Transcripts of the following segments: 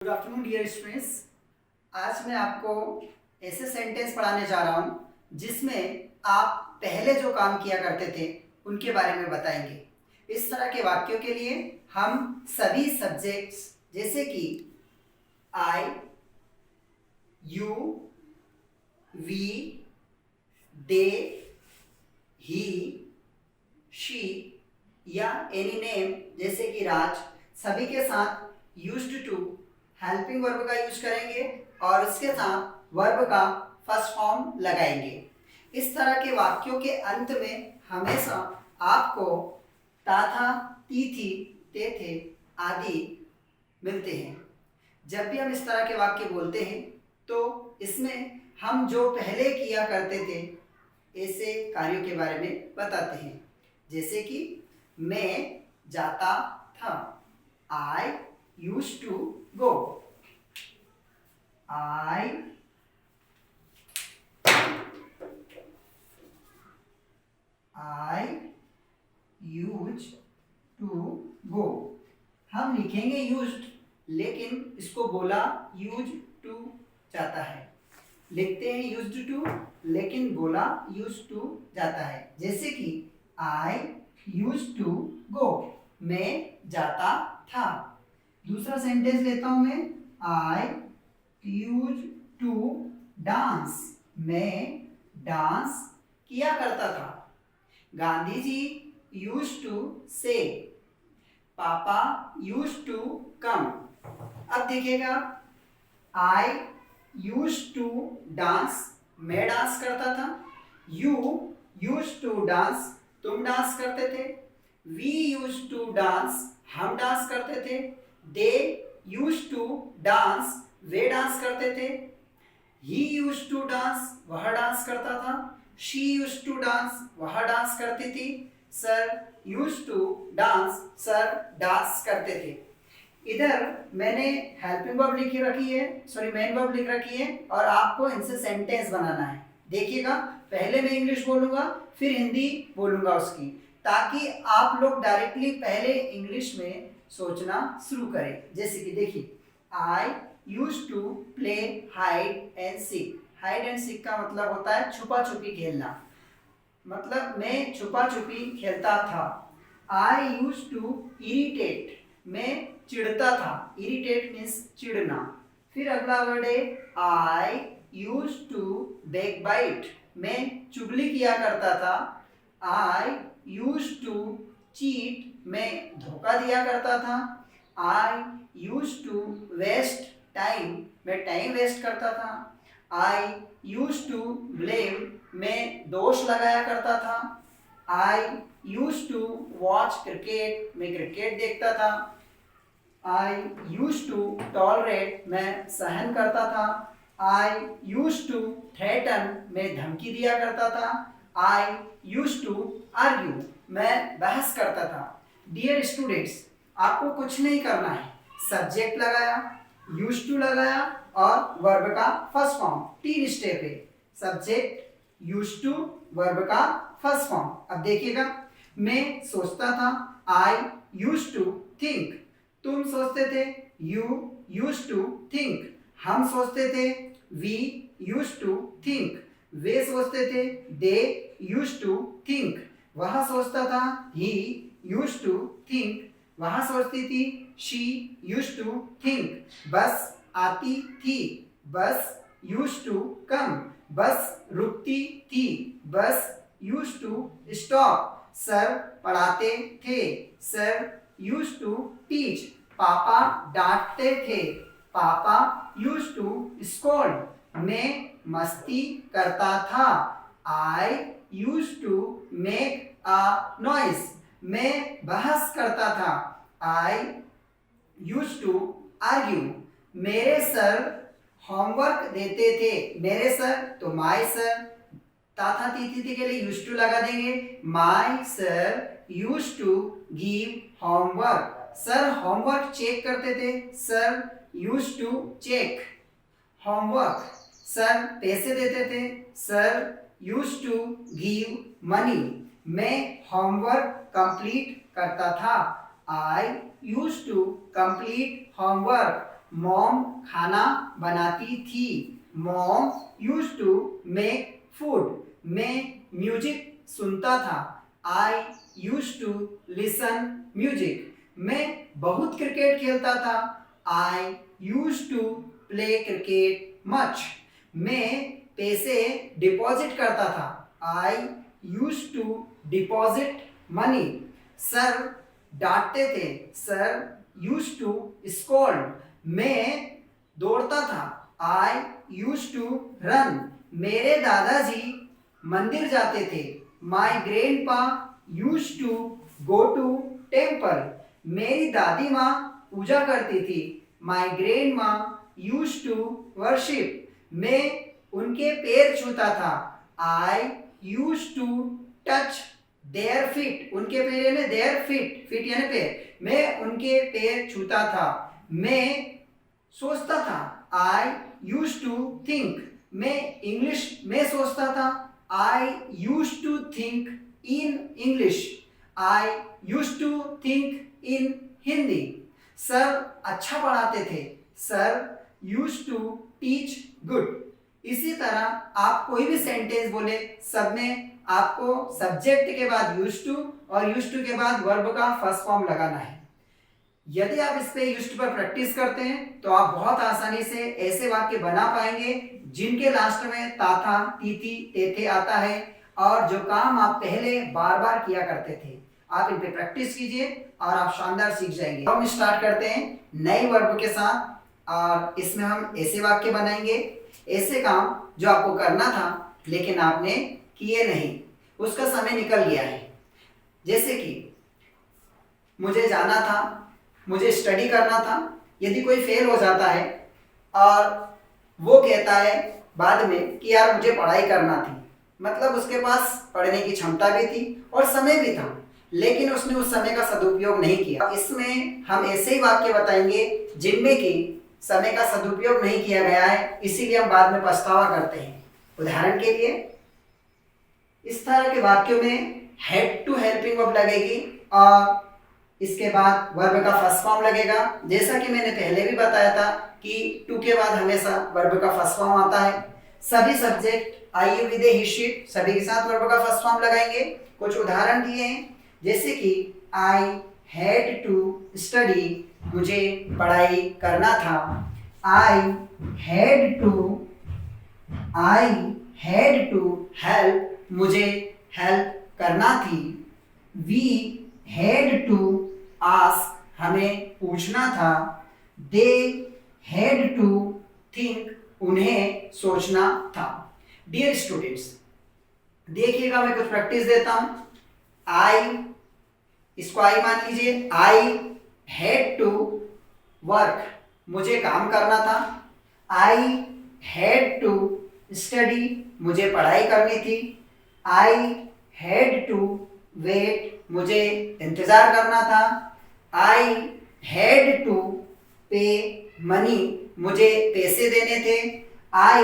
Good afternoon dear students. आज मैं आपको ऐसे सेंटेंस पढ़ाने जा रहा हूं जिसमें आप पहले जो काम किया करते थे उनके बारे में बताएंगे। इस तरह के वाक्यों के लिए हम सभी सब्जेक्ट्स जैसे कि I, you, we, they, he, she या एनी नेम जैसे कि राज, सभी के साथ यूज्ड टू हेल्पिंग वर्ब का यूज करेंगे और इसके साथ वर्ब का फर्स्ट फॉर्म लगाएंगे। इस तरह के वाक्यों के अंत में हमेशा आपको ता था, ती थी, ते थे आदि मिलते हैं। जब भी हम इस तरह के वाक्य बोलते हैं तो इसमें हम जो पहले किया करते थे ऐसे कार्यों के बारे में बताते हैं। जैसे कि मैं जाता था, I used to go. I used to go। हम लिखेंगे used लेकिन इसको बोला used to जाता है। लिखते हैं used to लेकिन बोला used to जाता है। जैसे कि I used to go, मैं जाता था। दूसरा सेंटेंस लेता हूं मैं, I used to dance, मैं डांस किया करता था। Gandhi ji used to say, पापा used to come। अब देखिएगा, I used to dance, मैं डांस करता था। You used to dance, तुम डांस करते थे। We used to dance, हम डांस करते थे। They used to dance, way dance करते थे। He used to dance, वह डांस करता था। She used to dance, वह डांस करती थी। Sir used to dance, sir dance करते थे। इधर मैंने हेल्पिंग वर्ब लिखी रखी है, सॉरी मेन वर्ब लिख रखी है और आपको इनसे सेंटेंस बनाना है। देखिएगा, पहले मैं इंग्लिश बोलूंगा फिर हिंदी बोलूंगा उसकी, ताकि आप लोग डायरेक्टली पहले इंग्लिश में सोचना शुरू करें। जैसे कि देखिए, I used to play hide and seek. Hide and seek का मतलब होता है छुपा छुपी खेलना, मतलब मैं छुपा छुपी खेलता था। आई यूज्ड टू इरिटेट, मैं चिढ़ता था। इरिटेट मीन्स चिढ़ना। फिर अगला वर्ड है I used to backbite, मैं चुगली किया करता था। आई यूज्ड टू चीट, मैं धोखा दिया करता था। I used to waste time, मैं टाइम वेस्ट करता था। आई यूज्ड टू ब्लेम, मैं दोष लगाया करता था। I used to watch cricket, मैं क्रिकेट देखता था। आई यूज्ड टू टॉलरेट, मैं सहन करता था। आई यूज्ड टू थ्रेटन, मैं धमकी दिया करता था। आई यूज्ड टू आर्ग्यू, मैं बहस करता था। डियर स्टूडेंट्स, आपको कुछ नहीं करना है, सब्जेक्ट लगाया, यूज्ड टू लगाया और वर्ब का फर्स्ट फॉर्म, 3 स्टेप है। सब्जेक्ट, यूज्ड टू, वर्ब का फर्स्ट फॉर्म। अब देखिएगा, मैं सोचता था, आई यूज्ड टू थिंक। तुम सोचते थे, यू यूज्ड टू थिंक। हम सोचते थे, वी यूज्ड टू थिंक। वे सोचते थे, दे यूज्ड टू थिंक। वह सोचता था, ही यूज्ड टू थिंक। वह सोचती थी, शी यूज्ड टू थिंक। बस आती थी, बस यूज्ड टू कम। बस रुकती थी, बस यूज्ड टू स्टॉप। सर पढ़ाते थे, सर यूज्ड टू टीच। पापा डांटते थे, पापा यूज्ड टू स्कोल्ड। मैं मस्ती करता था, I used to make a noise. मैं बहस करता था, आई यूज्ड टू आर्ग्यू। मेरे सर होमवर्क देते थे, मेरे सर तो माय सर, ताथा तीथी के लिए यूज्ड टू लगा देंगे। My sir used to give homework. Sir homework check करते थे, sir used to check homework. सर पैसे देते थे, sir used to give money. मैं होमवर्क कंप्लीट करता था, I used to complete homework. Mom खाना बनाती थी। Mom used to make food. मैं म्यूजिक सुनता था। I used to listen music. मैं बहुत क्रिकेट खेलता था। I used to play cricket much. मैं पैसे डिपॉजिट करता था। I used to deposit money. Sir डांटते थे। Sir used to scold. मैं दौड़ता था। I used to run. मेरे दादाजी मंदिर जाते थे। My grandpa used to go to temple. मेरी दादी माँ पूजा करती थी। My grandma used to worship. मैं उनके पैर छूता था। I used to touch their feet. उनके पैर यानी देयर फीट, फीट यानी पैर। मैं उनके पैर छूता था। मैं सोचता था। I used to think. मैं इंग्लिश में सोचता था। I used to think in English. I used to think in Hindi. Sir अच्छा पढ़ाते थे। Sir used to teach good. इसी तरह आप कोई भी सेंटेंस बोले, सब में आपको सब्जेक्ट के बाद यूज्ड टू और यूज्ड टू के बाद वर्ब का फर्स्ट फॉर्म लगाना है। यदि आप इस पे यूज्ड टू पर प्रैक्टिस करते हैं तो आप बहुत आसानी से ऐसे वाक्य बना पाएंगे जिनके लास्ट में ता था, ती थी, ते थे आता है और जो काम आप पहले बार बार किया करते थे। आप इन पे प्रैक्टिस कीजिए और आप शानदार सीख जाएंगे। हम स्टार्ट करते हैं नई वर्ब के साथ और इसमें हम ऐसे वाक्य बनाएंगे, ऐसे काम जो आपको करना था लेकिन आपने किए नहीं, उसका समय निकल गया है। जैसे कि मुझे जाना था, मुझे स्टडी करना था। यदि कोई फेल हो जाता है और वो कहता है बाद में कि यार मुझे पढ़ाई करना थी, मतलब उसके पास पढ़ने की क्षमता भी थी और समय भी था, लेकिन उसने उस समय का सदुपयोग नहीं किया। इसमें हम ऐसे ही वाक्य बताएंगे जिनमें कि समय का सदुपयोग नहीं किया गया है, इसीलिए हम बाद में पछतावा करते हैं। उदाहरण के लिए इस तरह के वाक्यों में हेड टू हेल्पिंग वर्ब लगेगी और इसके बाद वर्ब का फर्स्ट फॉर्म लगेगा। जैसा कि मैंने पहले भी बताया था कि टू के बाद हमेशा वर्ब का फर्स्ट फॉर्म आता है। सभी subject I you with he sheet सभी के साथ वर्ब का फर्स्ट फॉर्म लगाएंगे। कुछ उदाहरण दिए हैं जैसे कि आई हैड टू स्टडी, मुझे पढ़ाई करना था। आई हैड टू हेल्प, मुझे हेल्प करना थी। वी हैड टू आस्क, हमें पूछना था। दे हैड टू थिंक, उन्हें सोचना था। डियर स्टूडेंट्स, देखिएगा मैं कुछ प्रैक्टिस देता हूं। आई, इसको आई मान लीजिए। आई हैड टू वर्क, मुझे काम करना था। आई हैड टू स्टडी, मुझे पढ़ाई करनी थी। आई हैड टू वेट, मुझे इंतजार करना था। I had to pay money, मुझे पैसे देने थे। आई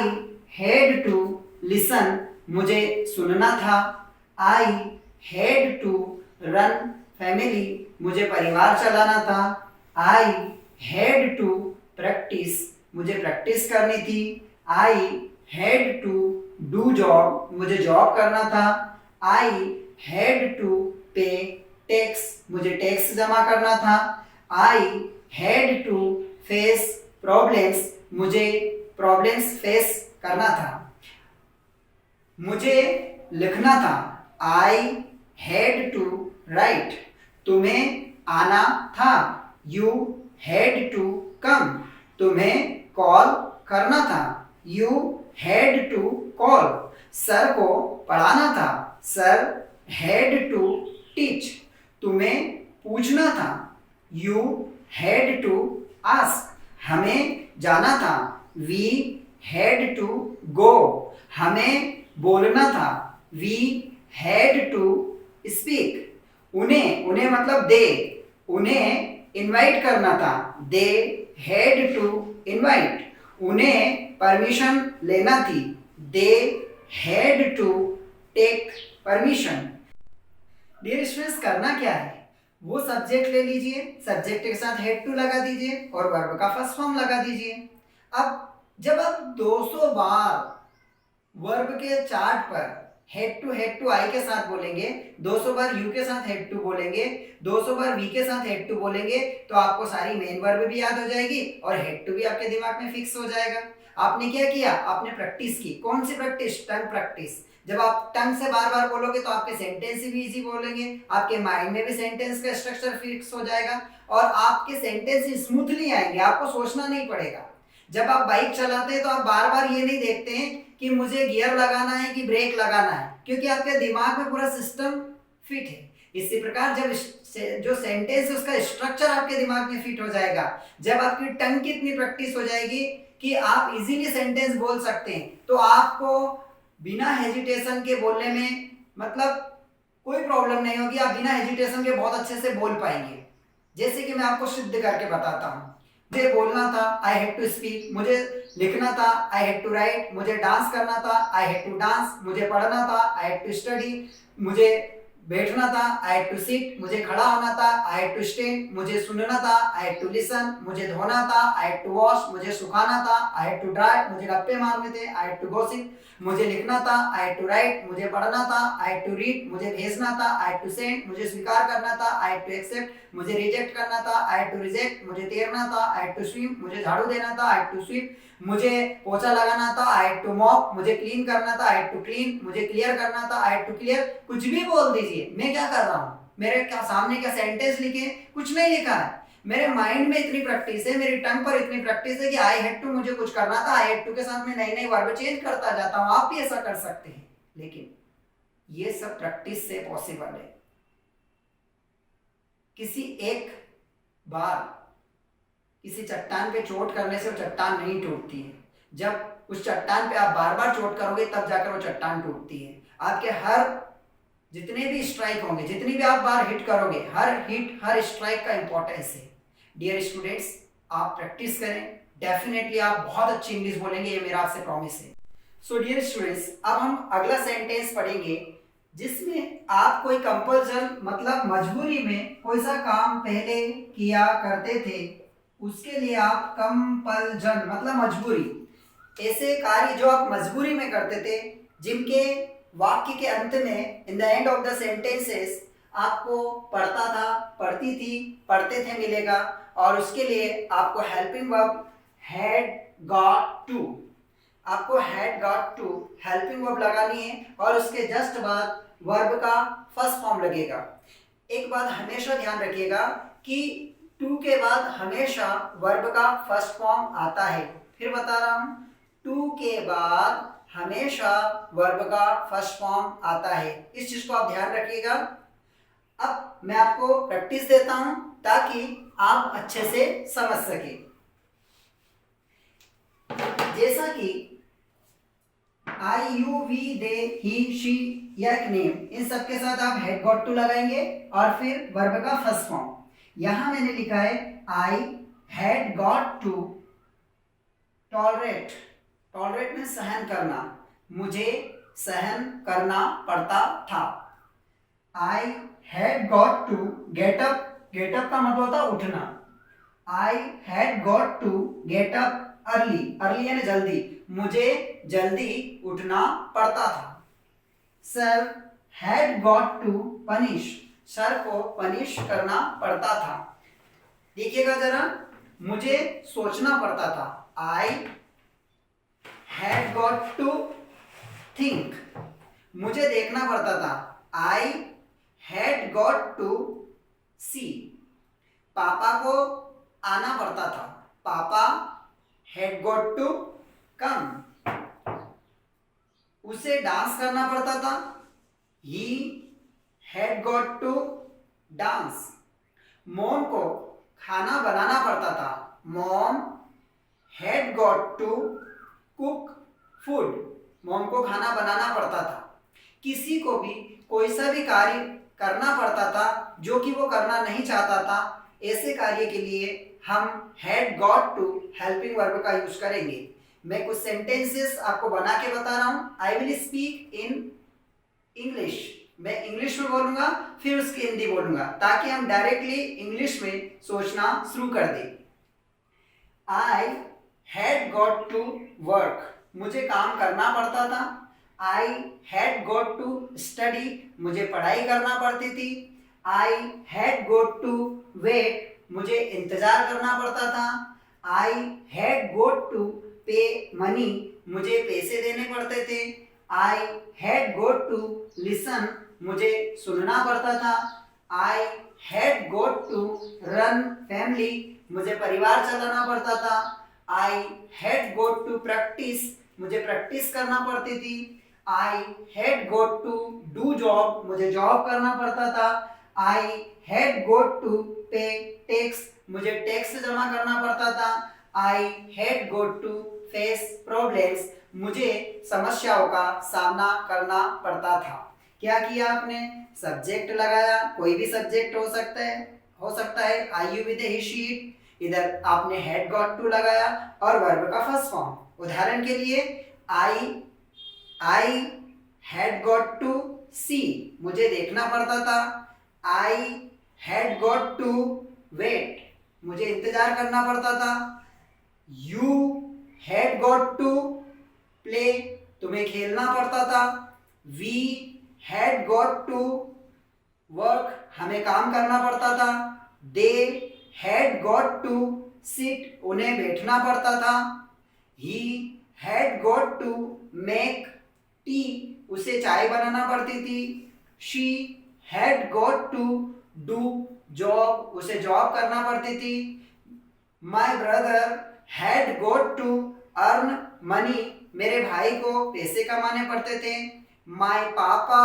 हैड टू लिसन, मुझे सुनना था। I had to run family, मुझे परिवार चलाना था। आई हैड टू प्रैक्टिस, मुझे प्रैक्टिस करनी थी। I had to do job, मुझे जॉब करना था। I had to pay tax, मुझे टैक्स जमा करना था। I had to face problems, मुझे प्रॉब्लम्स फेस करना था। मुझे लिखना था। आई हैड टू राइट, तुम्हें आना था। यू हैड टू कम, तुम्हें कॉल करना था। You had to call, sir को पढ़ाना था। सर हैड टू टीच, तुम्हें पूछना था। यू हैड टू आस्क, हमें जाना था। वी हैड टू गो, हमें बोलना था। वी हैड टू स्पीक, उन्हें मतलब दे, उन्हें इनवाइट करना था। दे हैड टू इनवाइट, उन्हें परमिशन लेना थी। They had to take permission. Dear students, करना क्या है? वो सब्जेक्ट ले लीजिए, सब्जेक्ट के साथ हेड टू लगा दीजिए और वर्ब का फर्स्ट फॉर्म लगा दीजिए। अब जब आप 200 बार वर्ब के चार्ट पर हेड टू आई के साथ बोलेंगे, 200 बार यू के साथ हेड टू बोलेंगे, 200 बार वी के साथ हेड टू बोलेंगे, तो आपको सारी मेन वर्ब भी याद हो जाएगी और हेड टू भी आपके दिमाग में फिक्स हो जाएगा। आपने क्या किया, आपने प्रैक्टिस की। कौन सी प्रैक्टिस? टंग प्रैक्टिस। जब आप टंग से बार बार बोलोगे तो आपके सेंटेंस भी इजी बोलेंगे, आपके माइंड में भी सेंटेंस का स्ट्रक्चर फिक्स हो जाएगा और आपके सेंटेंस स्मूथली आएंगे, आपको सोचना नहीं पड़ेगा। जब आप बाइक चलाते हैं तो आप बार बार ये नहीं देखते हैं कि मुझे गियर लगाना है कि ब्रेक लगाना है, क्योंकि आपके दिमाग में पूरा सिस्टम फिट है। इसी प्रकार जब जो सेंटेंस है उसका स्ट्रक्चर आपके दिमाग में फिट हो जाएगा, जब आपकी टंग की इतनी प्रैक्टिस हो जाएगी कि आप इजीली सेंटेंस बोल सकते हैं, तो आपको बिना हेजिटेशन के बोलने में मतलब कोई प्रॉब्लम नहीं होगी। आप बिना हेजिटेशन के बहुत अच्छे से बोल पाएंगे। जैसे कि मैं आपको सिद्ध करके बताता हूँ। मुझे बोलना था, आई हैड टू स्पीक। मुझे लिखना था, आई हैड टू राइट। मुझे डांस करना था, आई हैड टू डांस। मुझे पढ़ना था, आई हैड टू स्टडी। मुझे बैठना था, आई हैड टू सिट। मुझे खड़ा होना था, आई हैड टू स्टैंड। मुझे सुनना था, आई हैड टू लिसन। मुझे धोना था, आई हैड टू वॉश। मुझे सुखाना था, आई हैड टू ड्राई। मुझे गप्पे मारने थे, आई हैड टू गॉसिप। मुझे लिखना था, आई हैड टू राइट। मुझे पढ़ना था, आई हैड टू रीड। मुझे भेजना था, आई हैड टू सेंड। मुझे स्वीकार करना था, आई हैड टू एक्सेप्ट। मुझे रिजेक्ट करना था, आई हैड टू रिजेक्ट। मुझे तैरना था, आई हैड टू स्विम। मुझे झाड़ू देना था, आई हैड टू स्वीप। मुझे पोछा लगाना था, आई हैड टू मॉप। मुझे क्लीन करना था, आई हैड टू क्लीन। मुझे क्लियर करना था, आई हैड टू क्लियर। कुछ भी बोल दीजिए, मैं क्या कर रहा हूँ, मेरे क्या सामने क्या सेंटेंस लिखे, कुछ नहीं लिखा है। मेरे माइंड में इतनी प्रैक्टिस है, मेरी टंग पर इतनी प्रैक्टिस है कि आई हैड टू मुझे कुछ करना था, आई हैड टू के साथ में नई नई वर्ब चेंज करता जाता हूँ। आप भी ऐसा कर सकते हैं, लेकिन ये सब प्रैक्टिस से पॉसिबल है। किसी एक बार किसी चट्टान पे चोट करने से वो चट्टान नहीं टूटती है। जब उस चट्टान पे आप बार बार चोट करोगे तब जाकर वो चट्टान टूटती है। आपके हर जितने भी स्ट्राइक होंगे, जितनी भी आप बार हिट करोगे, हर हिट हर स्ट्राइक का इंपॉर्टेंस है। डियर स्टूडेंट्स, आप प्रैक्टिस करें, डेफिनेटली आप बहुत अच्छी इंग्लिश बोलेंगे, ये मेरा आपसे प्रॉमिस है। सो डियर स्टूडेंट्स, अब हम अगला सेंटेंस पढ़ेंगे जिसमें आप कोई कंपल्सन मतलब मजबूरी में कोई सा काम पहले किया करते थे, उसके लिए आप कंपल्जन मतलब मजबूरी, ऐसे कार्य जो आप मजबूरी में करते थे, जिनके वाक्य के अंत में in the end of the sentences आपको पढ़ता था, पढ़ती थी, पढ़ते थे मिलेगा, और उसके लिए आपको helping verb had got to, आपको had got to helping verb लगानी है और उसके जस्ट बाद वर्ब का फर्स्ट फॉर्म लगेगा। एक बात हमेशा ध्यान रखिएगा कि टू के बाद हमेशा वर्ब का फर्स्ट फॉर्म आता है। फिर बता रहा हूं, टू के बाद हमेशा वर्ब का फर्स्ट फॉर्म आता है। इस चीज को आप ध्यान रखिएगा। अब मैं आपको प्रैक्टिस देता हूं ताकि आप अच्छे से समझ सके। जैसा कि I, you, we, they, he, she या एक नेम, इन सब के साथ आप हैड गॉट टू लगाएंगे और फिर वर्ब का फर्स्ट फॉर्म। यहां मैंने लिखा है I had got to tolerate. Tolerate में सहन करना, मुझे सहन करना पड़ता था। I had got to get up. Get up का मतलब होता है उठना। I had got to get up early. Early यानी जल्दी, मुझे जल्दी उठना पड़ता था। Sir had got to punish. Sir को पनिश करना पड़ता था। देखिएगा जरा, मुझे सोचना पड़ता था। I had got to think. मुझे देखना पड़ता था। आई हैड गॉट टू सी। पापा को आना पड़ता था। पापा हैड गॉट टू कम। उसे डांस करना पड़ता था। He had got to dance. Mom को खाना बनाना पड़ता था। Mom had got to cook food. Mom को खाना बनाना पड़ता था। किसी को भी कोई सा भी कार्य करना पड़ता था जो कि वो करना नहीं चाहता था, ऐसे कार्य के लिए हम had got to helping verb का यूज करेंगे। मैं कुछ सेंटेंसेस आपको बना के बता रहा हूं। I will speak in English. मैं इंग्लिश में बोलूंगा, फिर उसकी हिंदी बोलूंगा, ताकि हम डायरेक्टली इंग्लिश में सोचना शुरू कर दें। I had got to work, मुझे काम करना पड़ता था। I had got to study, मुझे पढ़ाई करना पड़ती थी। I had got to wait, मुझे इंतजार करना पड़ता था। I had got to pay money, मुझे पैसे देने पड़ते थे। I had got to listen, मुझे सुनना पड़ता था। I had got to run family, मुझे परिवार चलाना पड़ता था। I had got to practise, मुझे प्रैक्टिस करना पड़ती थी। I had got to do job, मुझे जॉब करना पड़ता था। I had got to pay tax, मुझे टैक्स जमा करना पड़ता था। I had got to face problems, मुझे समस्याओं का सामना करना पड़ता था। क्या किया आपने? सब्जेक्ट लगाया, कोई भी सब्जेक्ट हो सकता है। आई यू विद ही शीट, इधर आपने हैड गॉट टू लगाया और वर्ब का फर्स्ट फॉर्म। उदाहरण के लिए I had got to see, मुझे देखना पड़ता था। I had got to wait, मुझे इंतजार करना पड़ता था। You had got to play, तुम्हें खेलना पड़ता था। We had got to work, हमें काम करना पड़ता था। They had got to sit, उन्हें बैठना पड़ता था। He had got to make tea, उसे चाय बनाना पड़ती थी। She had got to do job, उसे जॉब करना पड़ती थी। My brother had got to earn money, मेरे भाई को पैसे कमाने पड़ते थे। माई पापा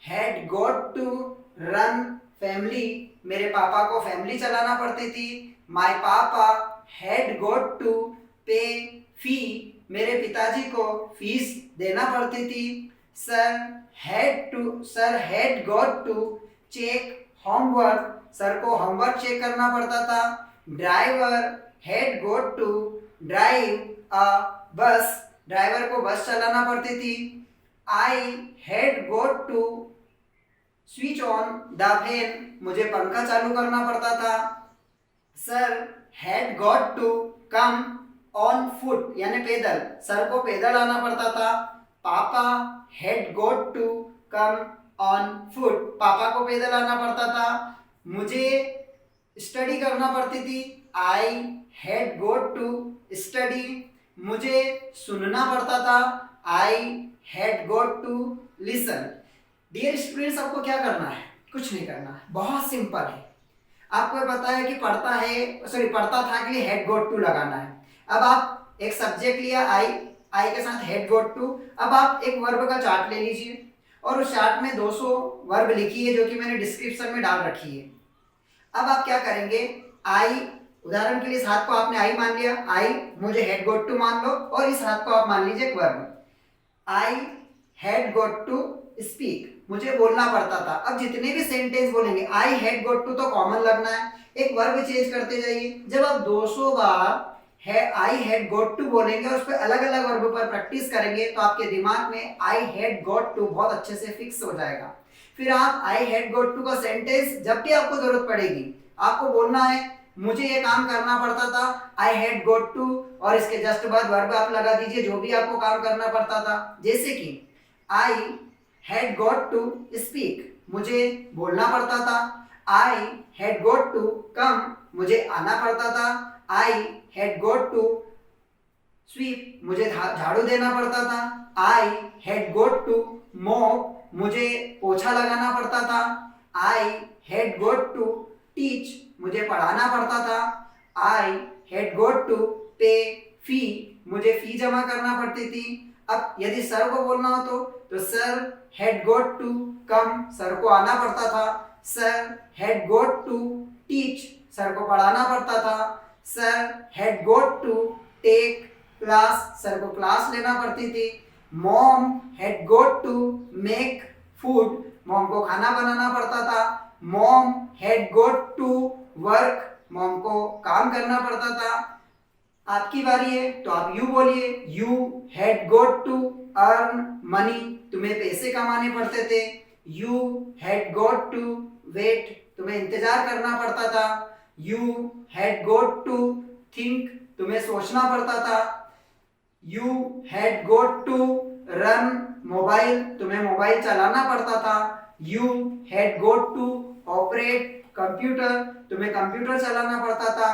had got to run family, मेरे पापा को फैमिली चलाना पड़ती थी। माई पापा हैड गॉट टू पे फी, मेरे पिताजी को फीस देना पड़ती थी। Sir had got to check homework, sir को होमवर्क चेक करना पड़ता था। Driver had got to drive a bus, driver को बस चलाना पड़ती थी। I had got to switch on the fan, मुझे पंखा चालू करना पड़ता था। Sir had got to come on foot, यानी पैदल, सर को पैदल आना पड़ता था। पापा had got to come on foot, पापा को पैदल आना पड़ता था। मुझे स्टडी करना पड़ती थी। I had got to study, मुझे सुनना पड़ता था। I had got to listen. Dear students, आपको क्या करना है? कुछ नहीं करना है, बहुत सिंपल है। आपको पता है कि पढ़ता था के लिए हैड गॉट टू लगाना है। अब आप एक सब्जेक्ट लिया आई के साथ हैड गॉट टू। अब आप एक वर्ब का चार्ट ले लीजिए और उस चार्ट में 200 वर्ब लिखिए, जो कि मैंने डिस्क्रिप्शन में डाल रखी है। अब आप क्या करेंगे? आई, उदाहरण के लिए इस हाथ को आपने आई मान लिया, आई मुझे हैड गॉट टू मान लो, और इस हाथ को आप मान लीजिए एक verb. I had got to speak, मुझे बोलना पड़ता था। अब जितने भी सेंटेंस बोलेंगे आई हैड गॉट टू तो कॉमन लगना है, एक वर्ब चेंज करते जाइए। जब आप 200 बार आई हैड गॉट टू बोलेंगे और उस पर अलग अलग वर्ब पर प्रैक्टिस करेंगे, तो आपके दिमाग में आई हैड गॉट टू बहुत अच्छे से फिक्स हो जाएगा। फिर आप आई हैड गॉट टू का सेंटेंस जब भी आपको जरूरत पड़ेगी, आपको बोलना है मुझे ये काम करना पड़ता था, आई हैड गॉट टू, और इसके जस्ट बाद वर्ब आप लगा दीजिए जो भी आपको काम करना पड़ता था। जैसे कि I had got to speak, मुझे बोलना पड़ता था। I had got to come, मुझे आना पड़ता था। I had got to sweep, मुझे झाड़ू देना पड़ता था। I had got to mop, मुझे पोछा लगाना पड़ता था। I had got to teach, मुझे पढ़ाना पड़ता था। आई हैड गॉट टू पे फी, मुझे फी जमा करना पड़ती थी। अब यदि सर को बोलना हो तो sir had got to come, sir को आना पड़ता था। Sir had got to teach, sir को पढ़ाना पड़ता था। Sir had got to take class, sir को क्लास लेना पड़ती थी। Mom had got to make food, mom को खाना बनाना पड़ता था। Mom had got to work, mom को काम करना पड़ता था। आपकी बारी है तो आप यू बोलिए, you had got to earn money, तुम्हें पैसे कमाने पड़ते थे। You had got to wait, तुम्हें इंतजार करना पड़ता था। You had got to think, तुम्हें सोचना पड़ता था। You had got to run mobile, तुम्हें मोबाइल चलाना पड़ता था। You had got to operate computer, तुम्हें कंप्यूटर चलाना पड़ता था।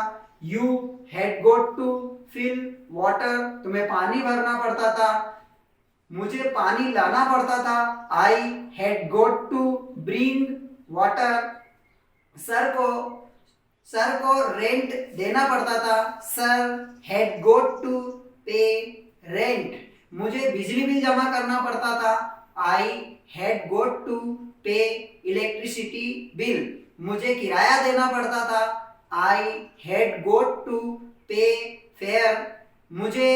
You had got to fill water, तुम्हें पानी भरना पड़ता था। मुझे पानी लाना पड़ता था। I had got to bring water, sir को रेंट देना पड़ता था। Sir had got to pay rent, मुझे बिजली बिल जमा करना पड़ता था। I had got to pay electricity bill, मुझे किराया देना पड़ता था। I had got to pay fare, मुझे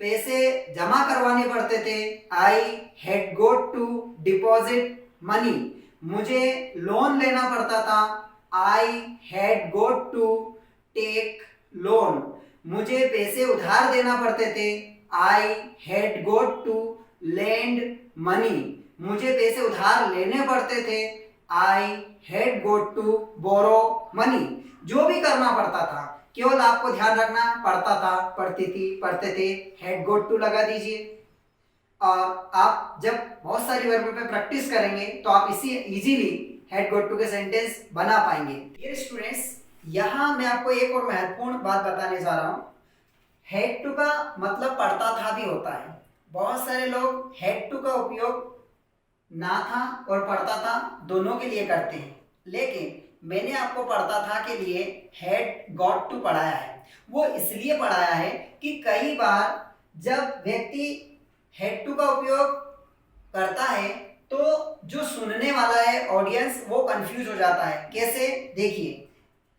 पैसे जमा करवाने पड़ते थे। I had got to deposit money, मुझे लोन लेना पड़ता था। I had got to take loan, मुझे पैसे उधार देना पड़ते थे। I had got to lend money, मुझे पैसे उधार लेने पड़ते थे। I had got to borrow money, जो भी करना पड़ता था केवल आपको ध्यान रखना पड़ता था, पढ़ते थे, हैड गॉट टू लगा दीजिए। और आप जब बहुत सारी वर्ब पे प्रैक्टिस करेंगे तो आप इसी इजीली हैड गॉट टू के सेंटेंस बना पाएंगे। डियर स्टूडेंट्स, यहाँ मैं आपको एक और महत्वपूर्ण बात बताने जा रहा हूँ। हैड टू का मतलब पढ़ता था भी होता है। बहुत सारे लोग हैड टू का उपयोग ना था और पढ़ता था दोनों के लिए करते हैं, लेकिन मैंने आपको पढ़ता था के लिए हैड गॉट टू पढ़ाया है। वो इसलिए पढ़ाया है कि कई बार जब व्यक्ति हैड टू का उपयोग करता है तो जो सुनने वाला है ऑडियंस वो कंफ्यूज हो जाता है। कैसे? देखिए,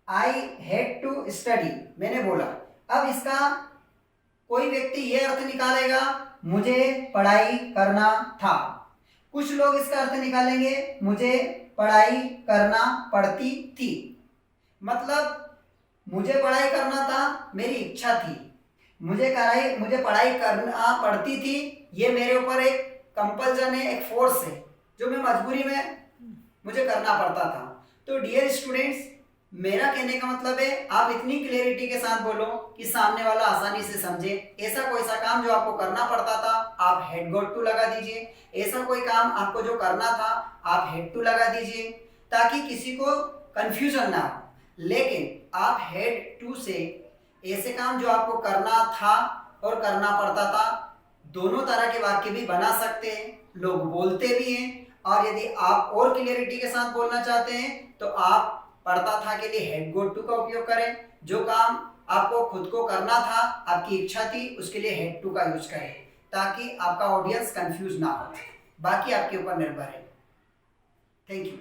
आई हैड टू स्टडी मैंने बोला, अब इसका कोई व्यक्ति ये अर्थ निकालेगा मुझे पढ़ाई करना था। कुछ लोग इसका अर्थ निकालेंगे मुझे पढ़ाई करना पड़ती थी। मतलब मुझे पढ़ाई करना था, मेरी इच्छा थी। मुझे पढ़ाई करना पड़ती थी, ये मेरे ऊपर एक कंपल्सन है, एक फोर्स है जो मैं मजबूरी में मुझे करना पड़ता था। तो डियर स्टूडेंट्स, मेरा कहने का मतलब है आप इतनी क्लियरिटी के साथ बोलो कि सामने वाला आसानी से समझे। ऐसा कोई सा काम जो आपको करना पड़ता था आप हैड गॉट टू लगा दीजिए। ऐसा कोई काम आपको जो करना था आप हैड टू लगा दीजिए, ताकि किसी को कंफ्यूजन ना हो। लेकिन आप हैड टू से ऐसे काम जो आपको करना था और करना पड़ता था दोनों तरह के वाक्य भी बना सकते हैं, लोग बोलते भी हैं। और यदि आप और क्लियरिटी के साथ बोलना चाहते हैं तो आप पढ़ता था के लिए हैड गॉट टू का उपयोग करें। जो काम आपको खुद को करना था, आपकी इच्छा थी, उसके लिए हैड टू का यूज करें, ताकि आपका ऑडियंस कंफ्यूज ना हो। बाकी आपके ऊपर निर्भर है। Thank you.